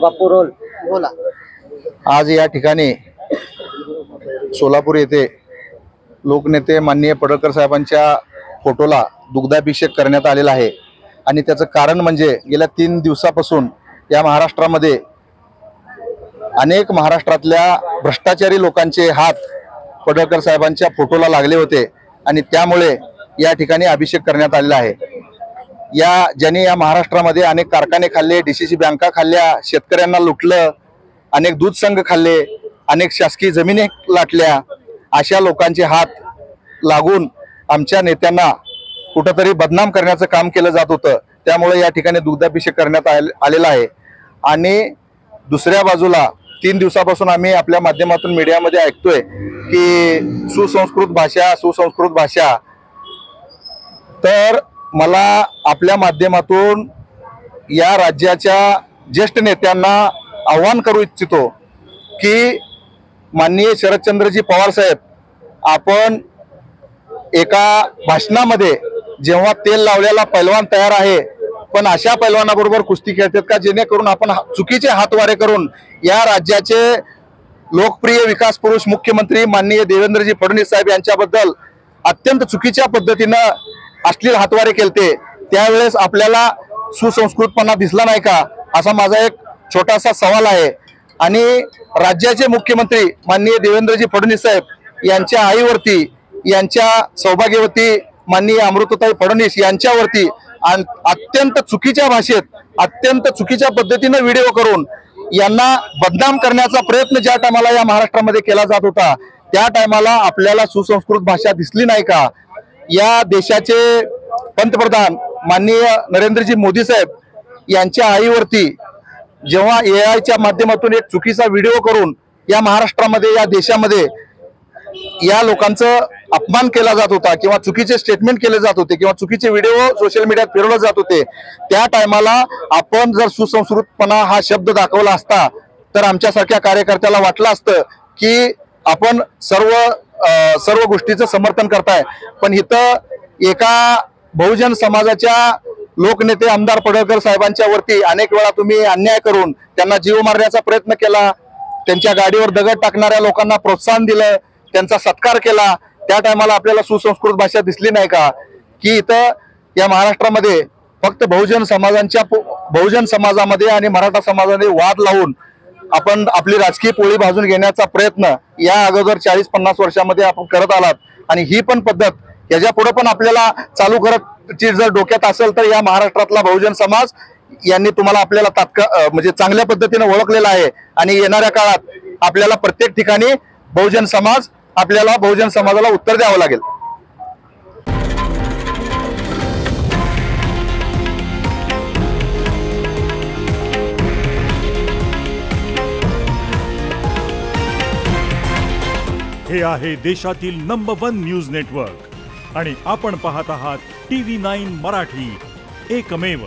बापू role बोला। आज या ठिकाणी सोलापूर येथे लोकनेते माननीय पडळकर साहेबांच्या फोटोला दुग्धाभिषेक करण्यात आलेला आहे आणि त्याचं कारण म्हणजे गेल्या 3 दिवसापासून या महाराष्ट्रामध्ये अनेक महाराष्ट्रातल्या भ्रष्टाचारी लोकांचे हात पडळकर साहेबांच्या फोटोला लागले होते आणि त्यामुळे या ठिकाणी अभिषेक करण्यात आलेला आहे। ज्यांनी या महाराष्ट्रामध्ये अनेक कारखाने खाल्ले, डीसीसी बँका खाल्ल्या, शेतकऱ्यांना लुटलं, अनेक दूध संघ खाल्ले, अनेक शासकीय जमिनी लाटल्या, अशा लोकांचे हात लागून आमच्या नेत्यांना कुठंतरी बदनाम करण्याचं काम केलं जात होतं। त्यामुळे या ठिकाणी दुग्धाभिषेक करण्यात आलेला आहे। आणि दुसऱ्या बाजूला 3 दिवसापासून आम्ही आपल्या माध्यमातून मीडियामध्ये ऐकतोय की सुसंस्कृत भाषा तर मला आपल्या माध्यमातून या राज्याच्या ज्येष्ठ नेत्यांना आव्हान करू इच्छितो की माननीय शरदचंद्रजी पवार साहेब, आपण एका भाषणामध्ये जेव्हा तेल लावलेला पैलवान तयार आहे पण अशा पैलवानाबरोबर कुस्ती खेळतात का जेणेकरून आपण चुकीचे हातवारे करून या राज्याचे लोकप्रिय विकास पुरुष मुख्यमंत्री माननीय देवेंद्रजी फडणवीस साहेब यांच्याबद्दल अत्यंत चुकीच्या पद्धतीनं अश्लील हातवारे केलते। त्यावेळेस आपल्याला सुसंस्कृतपणा दिसला नाही का, असा माझा एक छोटासा सवाल आहे। आणि राज्याचे मुख्यमंत्री माननीय देवेंद्रजी फडणवीस साहेब यांच्या आईवरती, यांच्या सौभाग्यवती माननीय अमृतताई फडणवीस यांच्यावरती अत्यंत चुकीच्या भाषेत, अत्यंत चुकीच्या पद्धतीने व्हिडिओ करून यांना बदनाम करण्याचा प्रयत्न ज्या टायमाला या महाराष्ट्रामध्ये केला जात होता त्या टायमाला आपल्याला सुसंस्कृत भाषा दिसली नाही का? या देशाचे पंतप्रधान माननीय नरेंद्रजी मोदी साहेब यांच्या आईवरती जेव्हा एआयच्या माध्यमातून एक चुकीचा व्हिडिओ करून या महाराष्ट्रामध्ये, या देशामध्ये या लोकांचं अपमान केला जात होता किंवा चुकीचे स्टेटमेंट केले जात होते किंवा चुकीचे व्हिडिओ सोशल मीडियात फिरवले जात होते, त्या टायमाला आपण जर सुसंस्कृतपणा हा शब्द दाखवला असता तर आमच्यासारख्या कार्यकर्त्याला वाटलं असतं की आपण सर्व गोष्टीचं समर्थन करताय। पण इथं एका बहुजन समाजाच्या लोकनेते आमदार पडळकर साहेबांच्या वरती अनेक वेळा तुम्ही अन्याय करून त्यांना जीव मारण्याचा प्रयत्न केला, त्यांच्या गाडीवर दगड टाकणाऱ्या लोकांना प्रोत्साहन दिलं, त्यांचा सत्कार केला। त्या टायमाला आपल्याला सुसंस्कृत भाषा दिसली नाही का? की इथं या महाराष्ट्रामध्ये फक्त बहुजन समाजामध्ये आणि मराठा समाजामध्ये वाद लावून आपण आपली राजकीय पोळी भाजून घेण्याचा प्रयत्न या अगोदर 40-50 वर्षामध्ये आपण करत आलात आणि ही पण पद्धत याच्या पुढे पण आपल्याला चालू करतची जर डोक्यात असेल तर या महाराष्ट्रातला बहुजन समाज यांनी तुम्हाला आपल्याला म्हणजे चांगल्या पद्धतीने ओळखलेला आहे आणि येणाऱ्या काळात आपल्याला प्रत्येक ठिकाणी बहुजन समाजाला उत्तर द्यावं लागेल। हे आहे देशातील नंबर 1 न्यूज नेटवर्क आणि आपण पाहत आहात TV9 मराठी, एकमेव।